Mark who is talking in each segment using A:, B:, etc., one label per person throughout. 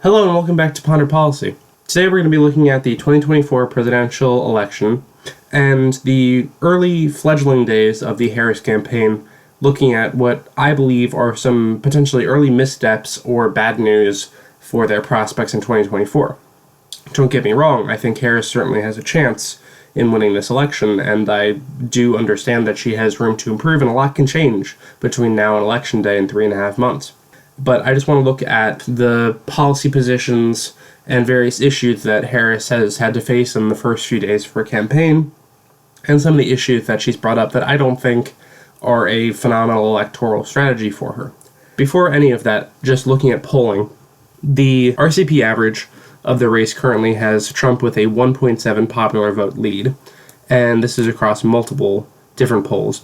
A: Hello and welcome back to Ponder Policy. Today we're going to be looking at the 2024 presidential election and the early fledgling days of the Harris campaign, looking at what I believe are some potentially early missteps or bad news for their prospects in 2024. Don't get me wrong, I think Harris certainly has a chance in winning this election, and I do understand that she has room to improve and a lot can change between now and Election Day in 3.5 months. But I just want to look at the policy positions and various issues that Harris has had to face in the first few days of her campaign, and some of the issues that she's brought up that I don't think are a phenomenal electoral strategy for her. Before any of that, just looking at polling, the RCP average of the race currently has Trump with a 1.7 popular vote lead, and this is across multiple different polls.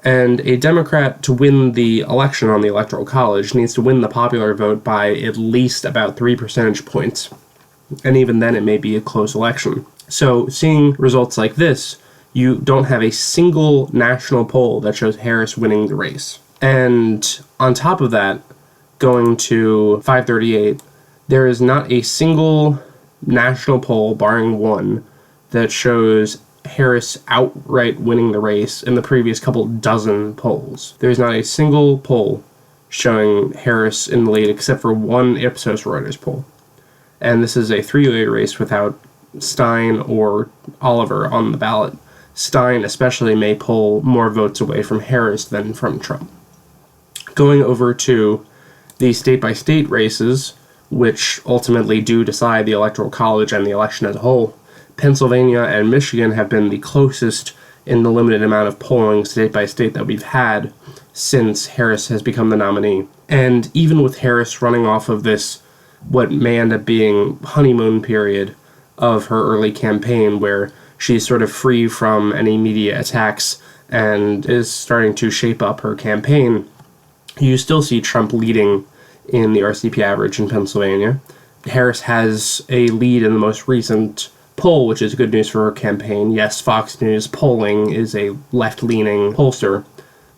A: And a Democrat to win the election on the Electoral College needs to win the popular vote by at least about 3 percentage points. And even then, it may be a close election. So seeing results like this, you don't have a single national poll that shows Harris winning the race. And on top of that, going to 538, there is not a single national poll, barring one, that shows Harris outright winning the race in the previous couple dozen polls. There's not a single poll showing Harris in the lead except for one Ipsos Reuters poll. And this is a three-way race without Stein or Oliver on the ballot. Stein especially may pull more votes away from Harris than from Trump. Going over to the state-by-state races, which ultimately do decide the Electoral College and the election as a whole, Pennsylvania and Michigan have been the closest in the limited amount of polling state by state that we've had since Harris has become the nominee. And even with Harris running off of this, what may end up being honeymoon period of her early campaign, where she's sort of free from any media attacks and is starting to shape up her campaign, you still see Trump leading in the RCP average in Pennsylvania. Harris has a lead in the most recent poll, which is good news for her campaign. Yes, Fox News polling is a left-leaning pollster,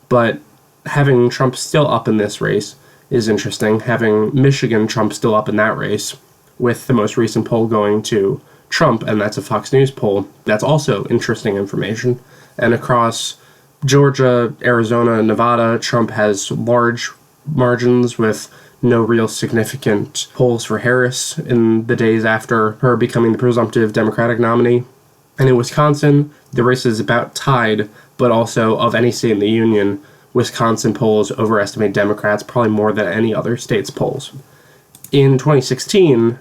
A: but having Trump still up in this race is interesting. Having Michigan Trump still up in that race, with the most recent poll going to Trump, and that's a Fox News poll, that's also interesting information. And across Georgia, Arizona, Nevada, Trump has large margins with no real significant polls for Harris in the days after her becoming the presumptive Democratic nominee. And in Wisconsin, the race is about tied, but also of any state in the union, Wisconsin polls overestimate Democrats probably more than any other state's polls. In 2016,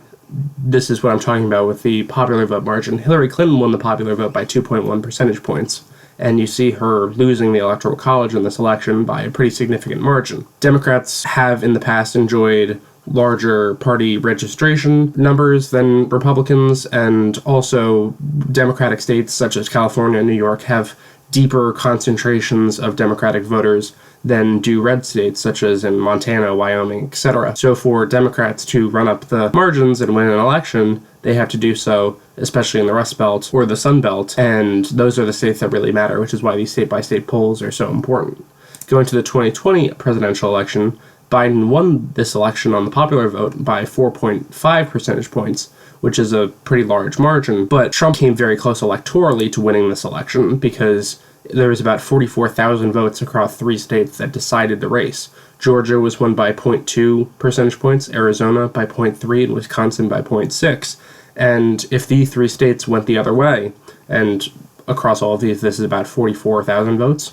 A: this is what I'm talking about with the popular vote margin. Hillary Clinton won the popular vote by 2.1 percentage points. And you see her losing the Electoral College in this election by a pretty significant margin. Democrats have in the past enjoyed larger party registration numbers than Republicans, and also Democratic states such as California and New York have deeper concentrations of Democratic voters than do red states such as in Montana, Wyoming, etc. So for Democrats to run up the margins and win an election, they have to do so, especially in the Rust Belt or the Sun Belt, and those are the states that really matter, which is why these state-by-state polls are so important. Going to the 2020 presidential election, Biden won this election on the popular vote by 4.5 percentage points, which is a pretty large margin, but Trump came very close electorally to winning this election because there was about 44,000 votes across 3 states that decided the race. Georgia was won by 0.2 percentage points, Arizona by 0.3, and Wisconsin by 0.6. And if these 3 states went the other way, and across all of these this is about 44,000 votes,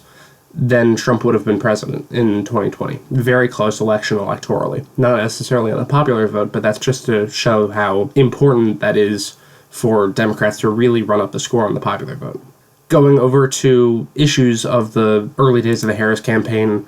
A: then Trump would have been president in 2020. Very close election electorally. Not necessarily on the popular vote, but that's just to show how important that is for Democrats to really run up the score on the popular vote. Going over to issues of the early days of the Harris campaign,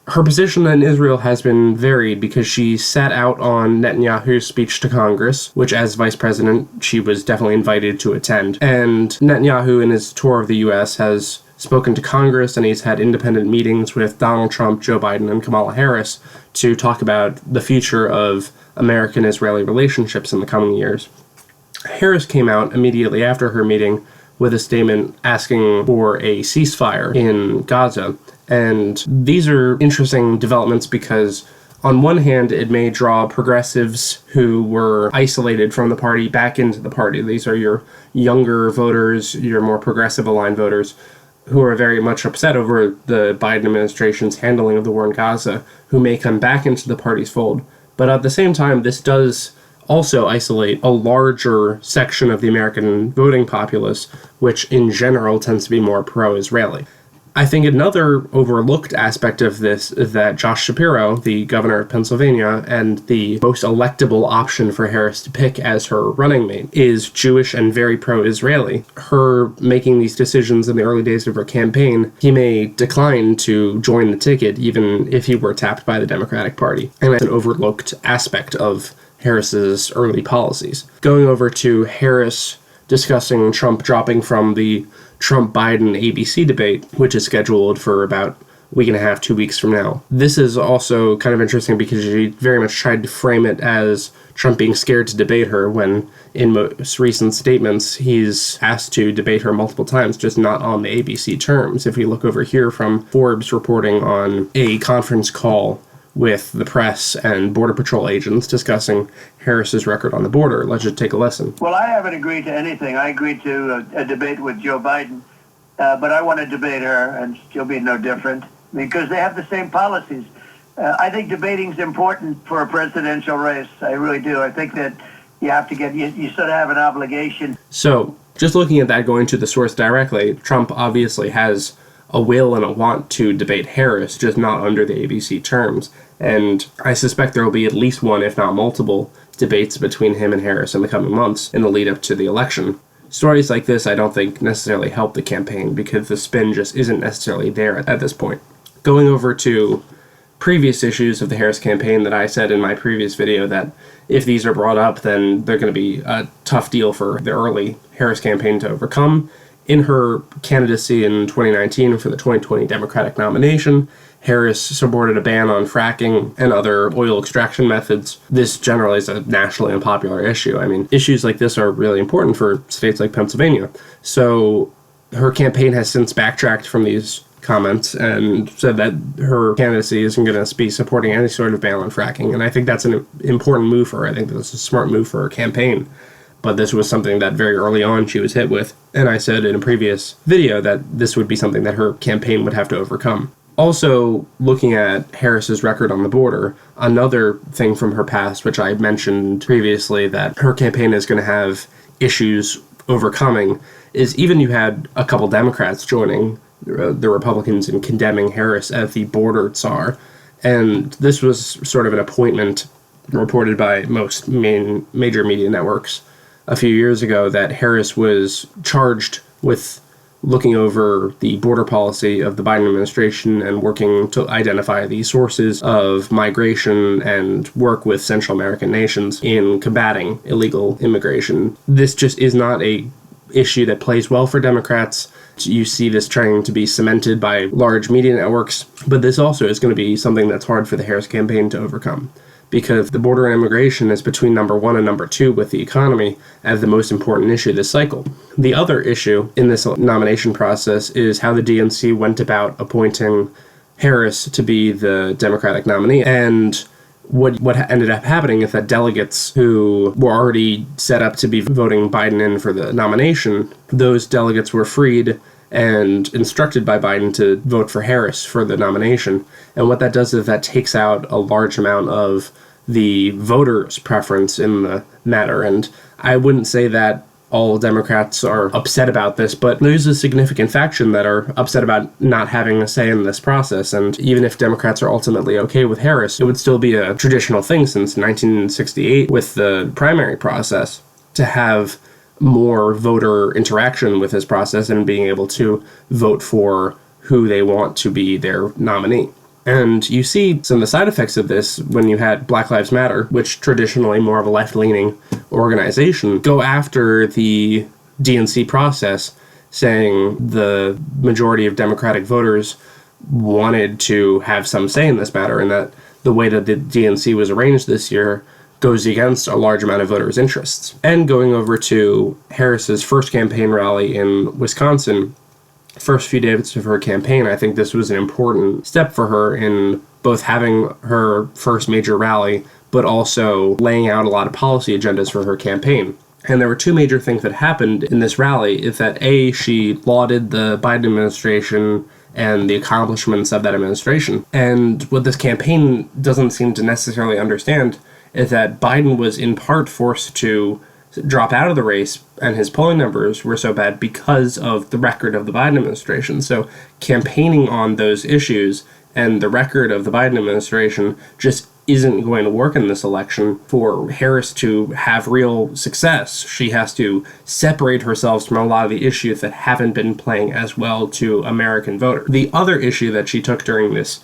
A: her position in Israel has been varied because she sat out on Netanyahu's speech to Congress, which as vice president, she was definitely invited to attend. And Netanyahu, in his tour of the U.S., has spoken to Congress, and he's had independent meetings with Donald Trump, Joe Biden, and Kamala Harris to talk about the future of American-Israeli relationships in the coming years. Harris came out immediately after her meeting with a statement asking for a ceasefire in Gaza. And these are interesting developments because On one hand, it may draw progressives who were isolated from the party back into the party. These are your younger voters, your more progressive-aligned voters, who are very much upset over the Biden administration's handling of the war in Gaza, who may come back into the party's fold. But at the same time, this does also isolate a larger section of the American voting populace, which in general tends to be more pro-Israeli. I think another overlooked aspect of this is that Josh Shapiro, the governor of Pennsylvania, and the most electable option for Harris to pick as her running mate, is Jewish and very pro-Israeli. Her making these decisions in the early days of her campaign, he may decline to join the ticket even if he were tapped by the Democratic Party. And that's an overlooked aspect of Harris's early policies. Going over to Harris discussing Trump dropping from the Trump-Biden ABC debate, which is scheduled for about a week and a half, 2 weeks from now. This is also kind of interesting because she very much tried to frame it as Trump being scared to debate her when in most recent statements he's asked to debate her multiple times, just not on the ABC terms. If we look over here from Forbes reporting on a conference call with the press and Border Patrol agents discussing Harris's record on the border. Let's just take a listen.
B: Well, I haven't agreed to anything. I agreed to a debate with Joe Biden, but I want to debate her, and she'll be no different because they have the same policies. I think debating's important for a presidential race. I really do. I think that you have to you sort of have an obligation.
A: So, just looking at that, going to the source directly, Trump obviously has a will and a want to debate Harris, just not under the ABC terms. And I suspect there will be at least one, if not multiple, debates between him and Harris in the coming months in the lead up to the election. Stories like this I don't think necessarily help the campaign because the spin just isn't necessarily there at this point. Going over to previous issues of the Harris campaign that I said in my previous video that if these are brought up, then they're going to be a tough deal for the early Harris campaign to overcome. In her candidacy in 2019 for the 2020 Democratic nomination, Harris supported a ban on fracking and other oil extraction methods. This generally is a nationally unpopular issue. I mean, issues like this are really important for states like Pennsylvania. So her campaign has since backtracked from these comments and said that her candidacy isn't going to be supporting any sort of ban on fracking. And I think that's an important move for her. I think that's a smart move for her campaign. But this was something that very early on she was hit with. And I said in a previous video that this would be something that her campaign would have to overcome. Also, looking at Harris's record on the border, another thing from her past, which I mentioned previously, that her campaign is going to have issues overcoming, is even you had a couple Democrats joining the Republicans in condemning Harris as the border czar. And this was sort of an appointment reported by most major media networks a few years ago that Harris was charged with looking over the border policy of the Biden administration and working to identify the sources of migration and work with Central American nations in combating illegal immigration. This just is not a issue that plays well for Democrats. You see this trying to be cemented by large media networks, but this also is going to be something that's hard for the Harris campaign to overcome, because the border and immigration is between number one and number two with the economy as the most important issue this cycle. The other issue in this nomination process is how the DNC went about appointing Harris to be the Democratic nominee. And what ended up happening is that delegates who were already set up to be voting Biden in for the nomination, those delegates were freed and instructed by Biden to vote for Harris for the nomination. And what that does is that takes out a large amount of the voters' preference in the matter. And I wouldn't say that all Democrats are upset about this, but there's a significant faction that are upset about not having a say in this process. And even if Democrats are ultimately okay with Harris, it would still be a traditional thing since 1968 with the primary process to have more voter interaction with this process and being able to vote for who they want to be their nominee. And you see some of the side effects of this when you had Black Lives Matter, which traditionally more of a left-leaning organization, go after the DNC process, saying the majority of Democratic voters wanted to have some say in this matter, and that the way that the DNC was arranged this year goes against a large amount of voters' interests. And going over to Harris's first campaign rally in Wisconsin, first few days of her campaign, I think this was an important step for her in both having her first major rally, but also laying out a lot of policy agendas for her campaign. And there were two major things that happened in this rally, is that A, she lauded the Biden administration and the accomplishments of that administration. And what this campaign doesn't seem to necessarily understand is that Biden was in part forced to drop out of the race, and his polling numbers were so bad because of the record of the Biden administration. So campaigning on those issues and the record of the Biden administration just isn't going to work in this election. For Harris to have real success, she has to separate herself from a lot of the issues that haven't been playing as well to American voters. The other issue that she took during this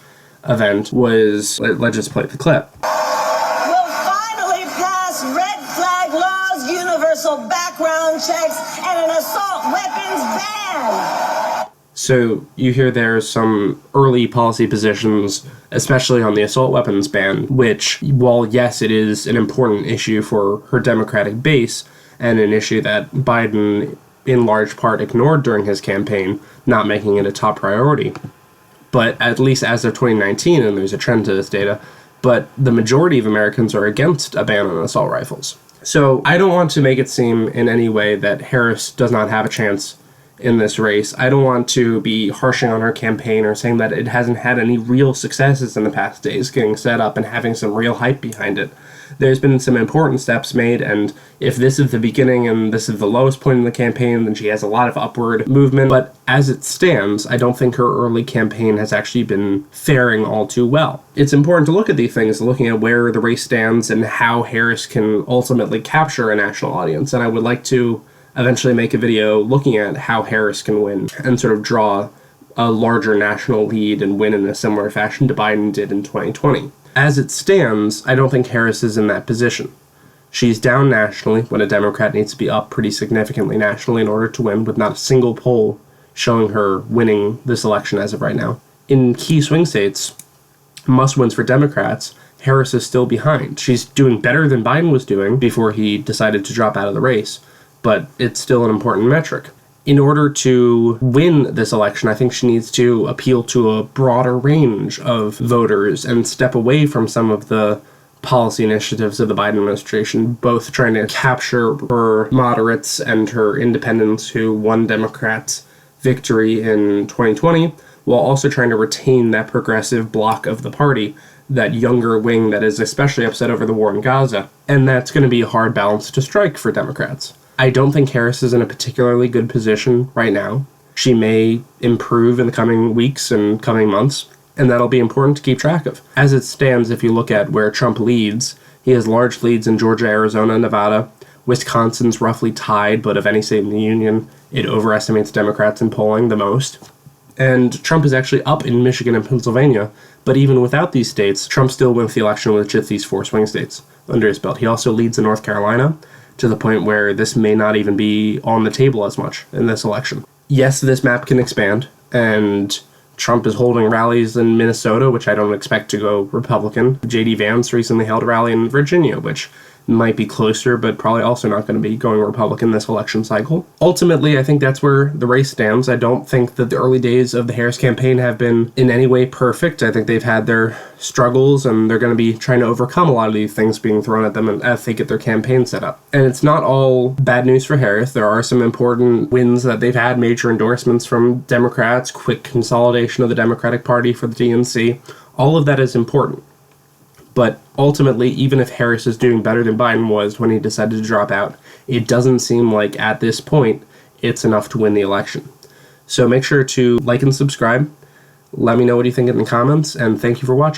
A: event was, let's just play the clip.
C: We'll finally pass red flag laws, universal background checks, and an assault weapons ban.
A: So you hear there's some early policy positions, especially on the assault weapons ban, which, while yes, it is an important issue for her Democratic base, and an issue that Biden in large part ignored during his campaign, not making it a top priority. But at least as of 2019, and there's a trend to this data, but the majority of Americans are against a ban on assault rifles. So I don't want to make it seem in any way that Harris does not have a chance in this race. I don't want to be harshing on her campaign or saying that it hasn't had any real successes in the past days getting set up and having some real hype behind it. There's been some important steps made, and if this is the beginning and this is the lowest point in the campaign, then she has a lot of upward movement. But as it stands, I don't think her early campaign has actually been faring all too well. It's important to look at these things, looking at where the race stands and how Harris can ultimately capture a national audience. And I would like to eventually make a video looking at how Harris can win and sort of draw a larger national lead and win in a similar fashion to Biden did in 2020. As it stands, I don't think Harris is in that position. She's down nationally when a Democrat needs to be up pretty significantly nationally in order to win, with not a single poll showing her winning this election as of right now. In key swing states, must-wins for Democrats, Harris is still behind. She's doing better than Biden was doing before he decided to drop out of the race, but it's still an important metric. In order to win this election, I think she needs to appeal to a broader range of voters and step away from some of the policy initiatives of the Biden administration, both trying to capture her moderates and her independents who won Democrats' victory in 2020, while also trying to retain that progressive bloc of the party, that younger wing that is especially upset over the war in Gaza. And that's going to be a hard balance to strike for Democrats. I don't think Harris is in a particularly good position right now. She may improve in the coming weeks and coming months, and that'll be important to keep track of. As it stands, if you look at where Trump leads, he has large leads in Georgia, Arizona, Nevada. Wisconsin's roughly tied, but of any state in the union, it overestimates Democrats in polling the most. And Trump is actually up in Michigan and Pennsylvania, but even without these states, Trump still wins the election with just these 4 swing states under his belt. He also leads in North Carolina, to the point where this may not even be on the table as much in this election. Yes, this map can expand, and Trump is holding rallies in Minnesota, which I don't expect to go Republican. J.D. Vance recently held a rally in Virginia, which might be closer, but probably also not going to be going Republican this election cycle. Ultimately, I think that's where the race stands. I don't think that the early days of the Harris campaign have been in any way perfect. I think they've had their struggles, and they're going to be trying to overcome a lot of these things being thrown at them as they get their campaign set up. And it's not all bad news for Harris. There are some important wins that they've had, major endorsements from Democrats, quick consolidation of the Democratic Party for the DNC. All of that is important. But ultimately, even if Harris is doing better than Biden was when he decided to drop out, it doesn't seem like at this point it's enough to win the election. So make sure to like and subscribe. Let me know what you think in the comments, and thank you for watching.